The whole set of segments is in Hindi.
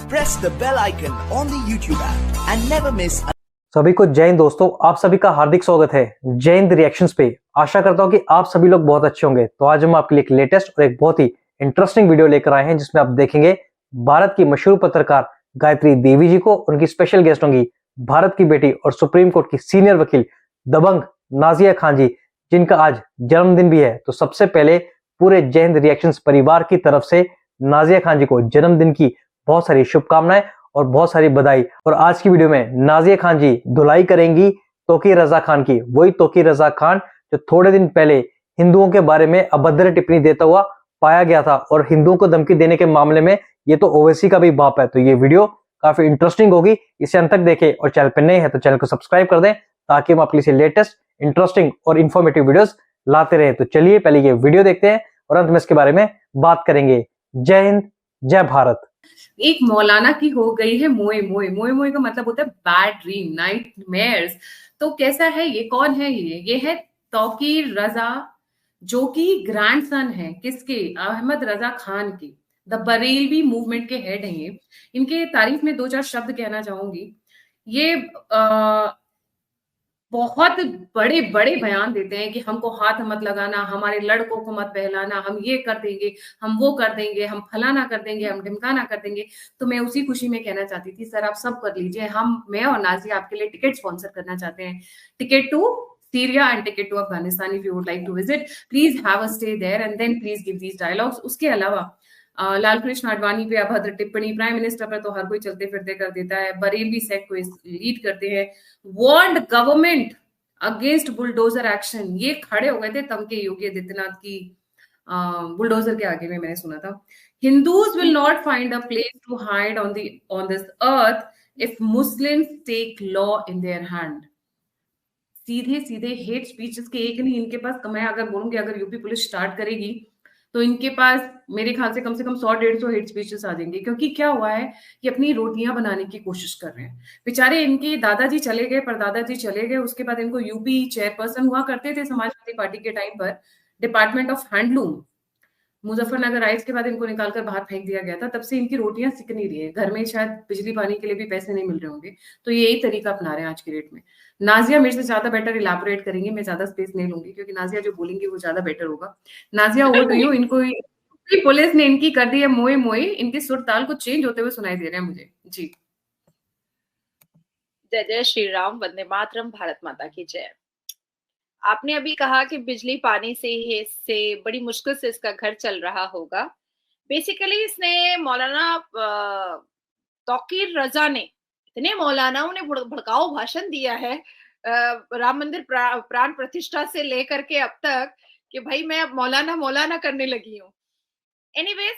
press the bell icon on the YouTube app and never miss. सभी को जय हिंद दोस्तों, आप सभी का हार्दिक स्वागत है जय हिंद रिएक्शंस पे। आशा करता हूं कि आप सभी लोग बहुत अच्छे होंगे। तो आज हम आपके लिए एक लेटेस्ट और एक बहुत ही इंटरेस्टिंग वीडियो लेकर आए हैं, जिसमें आप देखेंगे भारत की मशहूर पत्रकार गायत्री देवी जी को। उनकी स्पेशल गेस्ट होंगी भारत की बेटी और सुप्रीम कोर्ट की सीनियर वकील दबंग नाजिया खान जी, जिनका आज जन्मदिन भी है। तो सबसे पहले पूरे जय हिंद रिएक्शंस परिवार की तरफ से नाजिया खान जी को जन्मदिन की बहुत सारी शुभकामनाएं और बहुत सारी बधाई। और आज की वीडियो में नाजिया खान जी धुलाई करेंगी तोकी रजा खान की, वही तोकी रजा खान जो थोड़े दिन पहले हिंदुओं के बारे में अभद्र टिप्पणी देता हुआ पाया गया था, और हिंदुओं को धमकी देने के मामले में ये तो ओवैसी का भी बाप है। तो ये वीडियो काफी इंटरेस्टिंग होगी, इसे अंत तक देखें। और चैनल पर नए हैं तो चैनल को सब्सक्राइब कर दें, ताकि हम आपके लिए लेटेस्ट इंटरेस्टिंग और इन्फॉर्मेटिव वीडियोस लाते रहे। तो चलिए पहले ये वीडियो देखते हैं और अंत में इसके बारे में बात करेंगे। जय हिंद, जय भारत। एक मौलाना की हो गई है मोए मोए। मोए मोए का मतलब होता है बैड ड्रीम, नाइटमेयर्स। तो कैसा है ये, कौन है ये है तौकीर रजा, जो कि ग्रैंडसन है किसके, अहमद रजा खान के। द बरेलवी मूवमेंट के हेड हैं ये। इनके तारीफ में दो चार शब्द कहना चाहूंगी। ये बहुत बड़े बड़े बयान देते हैं कि हमको हाथ मत लगाना, हमारे लड़कों को मत बहलाना, हम ये कर देंगे, हम वो कर देंगे, हम फलाना कर देंगे, हम ढिमकाना कर देंगे। तो मैं उसी खुशी में कहना चाहती थी, सर आप सब कर लीजिए, मैं और नाजिया आपके लिए टिकट स्पॉन्सर करना चाहते हैं। Ticket to Syria and ticket to Afghanistan. If you would like to visit, please have a stay there and then please give these dialogues. उसके अलावा लाल कृष्ण आडवाणी पे अभद्र टिप्पणी, प्राइम मिनिस्टर पर तो हर कोई चलते फिरते कर देता है, बरेलवी सेक्ट को लीड करते हैं, warned government against bulldozer action. ये खड़े हो गए थे तम के योगी आदित्यनाथ की बुलडोजर के आगे में, मैंने सुना था। Hindus will not find a place to hide on this earth if Muslims take law in their hand. सीधे सीधे हेट स्पीचेस के एक नहीं, इनके पास, मैं अगर बोलूंगी अगर यूपी पुलिस स्टार्ट करेगी तो इनके पास मेरे ख्याल से कम 100-150 हेट स्पीचेस आ जाएंगे। क्योंकि क्या हुआ है कि अपनी रोटियां बनाने की कोशिश कर रहे हैं बेचारे। इनके दादाजी चले गए, परदादाजी चले गए, उसके बाद इनको यूपी चेयरपर्सन हुआ करते थे समाजवादी पार्टी के टाइम पर, डिपार्टमेंट ऑफ हैंडलूम। मुजफ्फरनगर आए, इसके बाद इनको निकालकर बाहर फेंक दिया गया था। तब से इनकी रोटियां सिक नहीं रही है, घर में शायद बिजली पानी के लिए भी पैसे नहीं मिल रहे होंगे, तो यही तरीका अपना रहे हैं आज की डेट में। नाजिया मेरे से ज्यादा बेटर इलैबोरेट करेंगी, मैं ज्यादा स्पेस नहीं लूंगी, क्योंकि नाजिया जो बोलेंगी वो ज्यादा बेटर होगा। Nazia over to you. इनको पुलिस ने इनकी कर दी है मोए मोए, इनके सुर ताल को चेंज होते हुए सुनाई दे रहे हैं मुझे जी। जय जय श्री राम, वंदे मातरम, भारत माता की जय। आपने अभी कहा कि बिजली पानी से बड़ी मुश्किल से इसका घर चल रहा होगा। बेसिकली इसने मौलाना तौकीर रजा ने इतने मौलानाओं ने भड़काऊ भाषण दिया है राम मंदिर प्राण प्रतिष्ठा से लेकर के अब तक, कि भाई मैं अब मौलाना करने लगी हूँ। एनीवेज,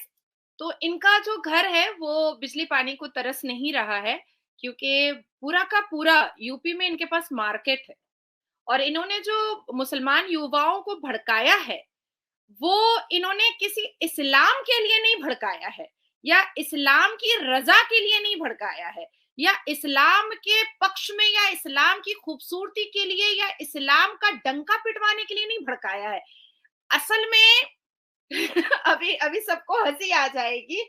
तो इनका जो घर है वो बिजली पानी को तरस नहीं रहा है, क्योंकि पूरा का पूरा यूपी में इनके पास मार्केट है। और इन्होंने जो मुसलमान युवाओं को भड़काया है, वो इन्होंने किसी इस्लाम के लिए नहीं भड़काया है, या इस्लाम की रजा के लिए नहीं भड़काया है, या इस्लाम के पक्ष में, या इस्लाम की खूबसूरती के लिए, या इस्लाम का डंका पिटवाने के लिए नहीं भड़काया है। असल में अभी सबको हंसी आ जाएगी।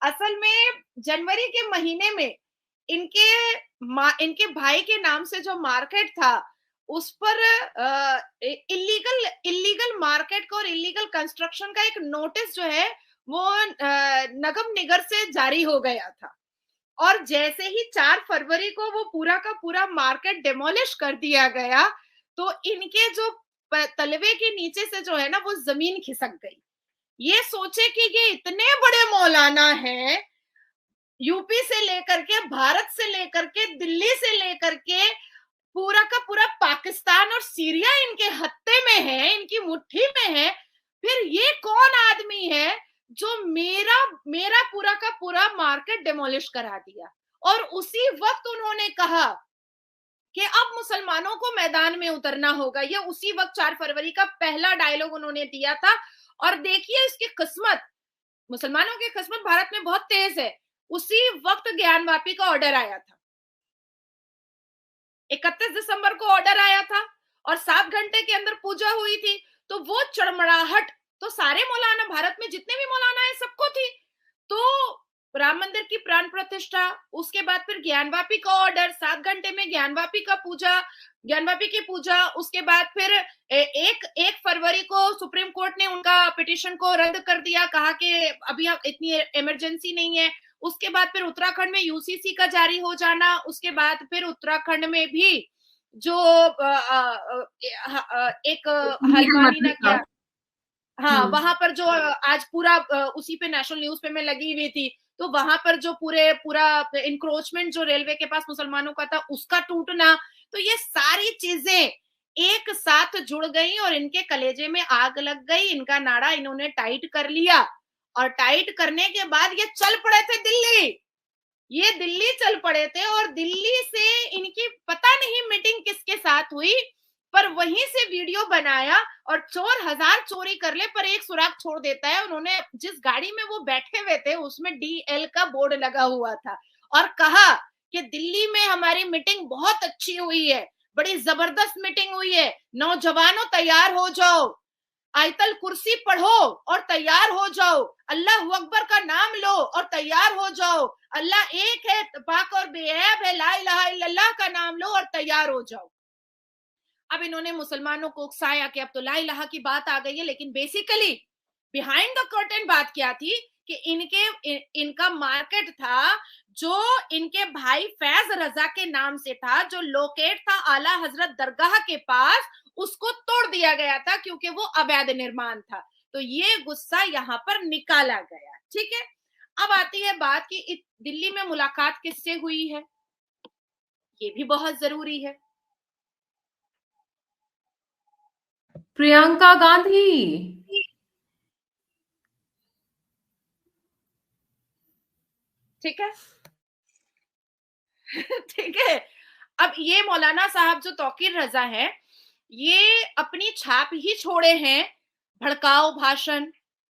असल में जनवरी के महीने में इनके भाई के नाम से जो मार्केट था, उस पर इलीगल मार्केट का और इलीगल कंस्ट्रक्शन का एक नोटिस जो है वो नगम निगर से जारी हो गया था। और जैसे ही 4 फरवरी को वो पूरा का पूरा मार्केट डेमोलिश कर दिया गया, तो इनके जो तलवे के नीचे से जो है ना वो जमीन खिसक गई। ये सोचे कि ये इतने बड़े मौलाना हैं, यूपी से लेकर के, भारत से लेकर के, दिल्ली से लेकर के, पूरा का पूरा पाकिस्तान और सीरिया इनके हत्थे में है, इनकी मुट्ठी में है। फिर ये कौन आदमी है जो मेरा पूरा का पूरा मार्केट डेमोलिश करा दिया? और उसी वक्त उन्होंने कहा कि अब मुसलमानों को मैदान में उतरना होगा। ये उसी वक्त 4 फरवरी का पहला डायलॉग उन्होंने दिया था। और देखिए इसकी किस्मत, मुसलमानों की किस्मत भारत में बहुत तेज है। उसी वक्त ज्ञानवापी का ऑर्डर आया था, 31 दिसंबर को ऑर्डर आया था, और 7 घंटे के अंदर पूजा हुई थी। तो वो चड़मड़ाहट तो सारे मौलाना, भारत में जितने भी मौलाना है सबको थी। तो राम मंदिर की प्राण प्रतिष्ठा, उसके बाद फिर ज्ञानवापी का ऑर्डर, 7 घंटे में ज्ञानवापी की पूजा, उसके बाद फिर 1 फरवरी को सुप्रीम कोर्ट ने उनका पिटीशन को रद्द कर दिया, कहा कि अभी इतनी इमरजेंसी नहीं है। उसके बाद फिर उत्तराखंड में यूसीसी का जारी हो जाना, उसके बाद फिर उत्तराखंड में भी जो एक हल्द्वानी ना क्या, हाँ वहां पर जो आज पूरा उसी पे नेशनल न्यूज पे मैं लगी हुई थी, तो वहां पर जो पूरा इंक्रोचमेंट जो रेलवे के पास मुसलमानों का था उसका टूटना, तो ये सारी चीजें एक साथ जुड़ गई और इनके कलेजे में आग लग गई। इनका नाड़ा इन्होंने टाइट कर लिया और टाइट करने के बाद ये चल पड़े थे दिल्ली। ये दिल्ली चल पड़े थे और दिल्ली से इनकी पता नहीं मीटिंग किसके साथ हुई, पर वहीं से वीडियो बनाया और चोर 1000 चोरी कर ले पर एक सुराग छोड़ देता है। उन्होंने जिस गाड़ी में वो बैठे हुए थे उसमें DL का बोर्ड लगा हुआ था और कहा कि दिल्ली में हमारी मीटिंग बहुत अच्छी हुई है, बड़ी जबरदस्त मीटिंग हुई है, नौजवानों तैयार हो जाओ, आयतल कुर्सी पढ़ो और तैयार हो जाओ, अल्लाह अकबर का नाम लो और तैयार हो जाओ, अल्लाह एक है, पाक और बेऐब है, ला इलाहा इल्लल्लाह का नाम लो और तैयार हो जाओ। अब इन्होंने मुसलमानों को उकसाया कि अब तो ला इलाहा की बात आ गई है, लेकिन बेसिकली बिहाइंड द कर्टेन बात क्या थी कि इनका मार्केट था जो इनके भाई फैज रजा के नाम से था, जो लोकेट था आला हजरत दरगाह के पास, उसको तोड़ दिया गया था क्योंकि वो अवैध निर्माण था। तो ये गुस्सा यहाँ पर निकाला गया। ठीक है, अब आती है बात कि दिल्ली में मुलाकात किससे हुई है, ये भी बहुत जरूरी है। प्रियंका गांधी। ठीक है ठीक है। अब ये मौलाना साहब जो तौकीर रजा है, ये अपनी छाप ही छोड़े हैं, भड़काऊ भाषण,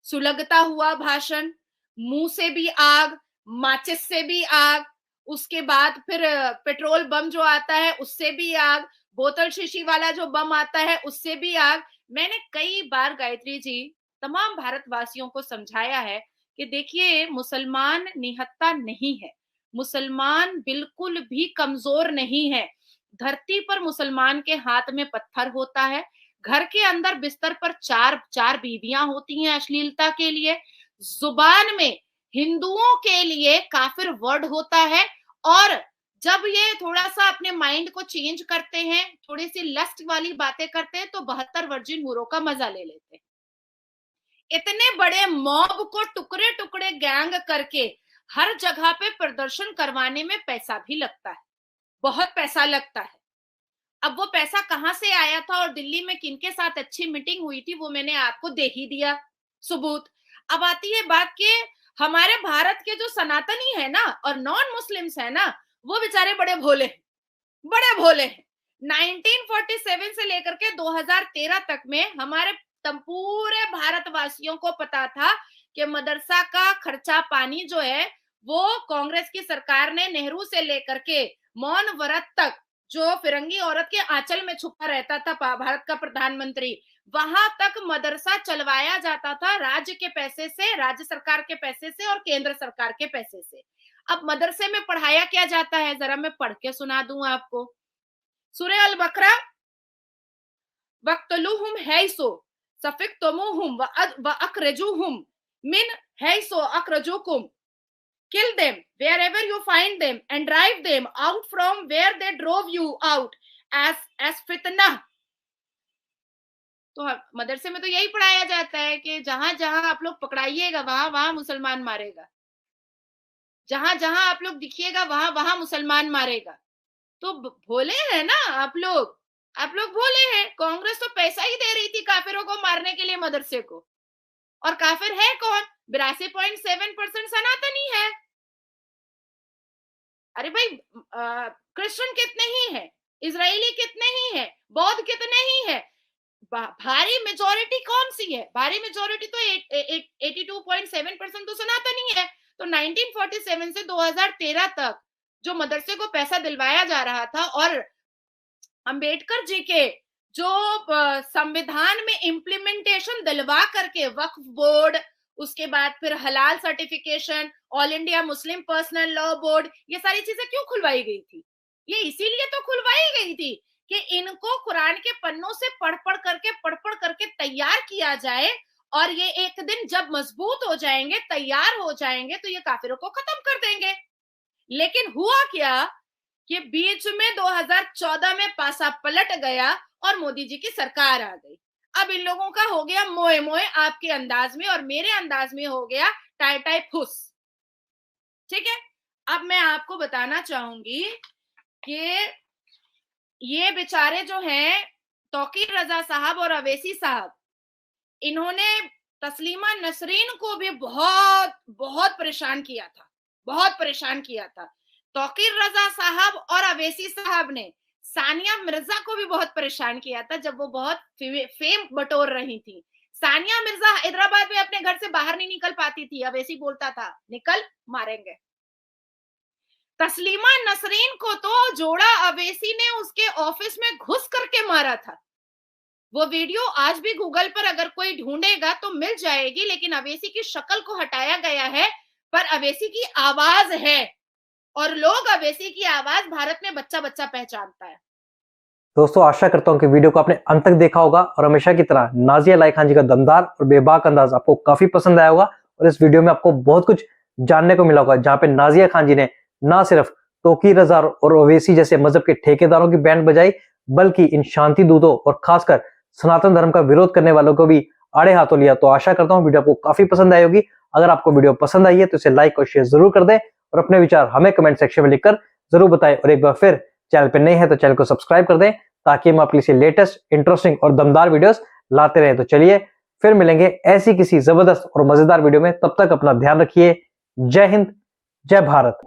सुलगता हुआ भाषण, मुंह से भी आग, माचिस से भी आग, उसके बाद फिर पेट्रोल बम जो आता है उससे भी आग, बोतल शीशी वाला जो बम आता है उससे भी आग। मैंने कई बार गायत्री जी तमाम भारतवासियों को समझाया है कि देखिए मुसलमान निहत्ता नहीं है, मुसलमान बिल्कुल भी कमजोर नहीं है। धरती पर मुसलमान के हाथ में पत्थर होता है, घर के अंदर बिस्तर पर चार बीवियां होती हैं अश्लीलता के लिए, जुबान में हिंदुओं के लिए काफिर वर्ड होता है, और जब ये थोड़ा सा अपने माइंड को चेंज करते हैं, थोड़ी सी लस्ट वाली बातें करते हैं, तो 72 वर्जिन हूरों का मजा ले लेते हैं। इतने बड़े मॉब को टुकड़े टुकड़े गैंग करके हर जगह पे प्रदर्शन करवाने में पैसा भी लगता है, बहुत पैसा लगता है। अब वो पैसा कहां से आया था और दिल्ली में किनके साथ अच्छी मीटिंग हुई थी वो मैंने आपको दे ही दिया सबूत। अब आती है बात कि हमारे भारत के जो सनातनी है ना और नॉन मुस्लिम्स है ना, वो बेचारे बड़े भोले हैं। 1947 से लेकर के 2013 तक में हमारे पूरे भारतवासियों को पता था कि मदरसा का खर्चा पानी जो है वो कांग्रेस की सरकार ने नेहरू से लेकर के मौन व्रत तक, जो फिरंगी औरत के आंचल में छुपा रहता था भारत का प्रधानमंत्री, वहां तक मदरसा चलवाया जाता था राज्य के पैसे से, राज्य सरकार के पैसे से और केंद्र सरकार के पैसे से। अब मदरसे में पढ़ाया क्या जाता है, जरा मैं पढ़ के सुना दूं आपको। सूरह अल बकरा, वक्तलुहुम हैसो सफिक्तमुहुम व अखरजुहुम मिन हैसो अखरजुकुम, kill them wherever you find them and drive them out from where they drove you out as fitna। तो मदरसे में तो यही पढ़ाया जाता है कि जहां जहां आप लोग पकड़ाइएगा वहां वहां मुसलमान मारेगा, जहां जहां आप लोग दिखिएगा वहां वहां मुसलमान मारेगा। तो भोले हैं ना आप लोग भोले हैं। कांग्रेस तो पैसा ही दे रही थी काफिरों को मारने के लिए मदरसे को, और काफिर है कौन, 82.7% सनातनी है। अरे भाई क्रिश्चियन कितने ही है, इजरायली कितने ही है, बौद्ध कितने ही है, भारी मेजोरिटी कौन सी है, भारी मेजोरिटी तो 82.7% तो सनातनी है। तो 1947 से 2013 तक जो मदरसे को पैसा दिलवाया जा रहा था, और अंबेडकर जी के जो संविधान में इम्प्लीमेंटेशन दिलवा करके वक्फ बोर्ड, उसके बाद फिर हलाल certification, all India Muslim personal law board, ये सारी चीजें क्यों खुलवाई गई थी? ये इसीलिए तो खुलवाई गई थी कि इनको कुरान के पन्नों से पढ़ पढ़ करके तैयार किया जाए, और ये एक दिन जब मजबूत हो जाएंगे, तैयार हो जाएंगे, तो ये काफिरों को खत्म कर देंगे। लेकिन हुआ क्या कि बीच में 2014 में पासा पलट गया और मोदी जी की सरकार आ गई। अब इन लोगों का हो गया मोए मोए आपके अंदाज में, और मेरे अंदाज में हो गया टाई टाई फुस। ठीक है, अब मैं आपको बताना चाहूंगी कि ये बेचारे जो हैं तौकीर रजा साहब और अवैसी साहब, इन्होंने तस्लीमा नसरीन को भी बहुत बहुत परेशान किया था, बहुत परेशान किया था। तौकीर रजा साहब और अवैसी साहब ने सानिया मिर्जा को भी बहुत परेशान किया था जब वो बहुत फेम बटोर रही थी। सानिया मिर्जा हैदराबाद में अपने घर से बाहर नहीं निकल पाती थी, अवैसी बोलता था निकल मारेंगे। तस्लीमा नसरीन को तो जोड़ा अवैसी ने उसके ऑफिस में घुस करके मारा था। वो वीडियो आज भी गूगल पर अगर कोई ढूंढेगा तो मिल जाएगी, लेकिन अवैसी की शक्ल को हटाया गया है, पर अवैसी की आवाज है, और लोग अवैसी की आवाज भारत में बच्चा बच्चा पहचानता है। दोस्तों आशा करता हूं कि वीडियो को आपने अंत तक देखा होगा और हमेशा की तरह नाजिया लाई खान जी का दमदार और बेबाक अंदाज आपको काफी पसंद आया होगा, और इस वीडियो में आपको बहुत कुछ जानने को मिला होगा, जहां पे नाजिया खान जी ने ना सिर्फ तौकीर रजा और ओवैसी जैसे मजहब के ठेकेदारों की बैंड बजाई, बल्कि इन शांति दूतों और खासकर सनातन धर्म का विरोध करने वालों को भी आड़े हाथों लिया। तो आशा करता हूं वीडियो आपको काफी पसंद आई होगी। अगर आपको वीडियो पसंद आई है तो इसे लाइक और शेयर जरूर कर दें, और अपने विचार हमें कमेंट सेक्शन में लिखकर जरूर बताएं। और एक बार फिर चैनल पर नए हैं तो चैनल को सब्सक्राइब कर दें, ताकि हम आपके लिए लेटेस्ट, इंटरेस्टिंग और दमदार वीडियोस लाते रहें। तो चलिए फिर मिलेंगे ऐसी किसी जबरदस्त और मजेदार वीडियो में। तब तक अपना ध्यान रखिए। जय हिंद, जय भारत।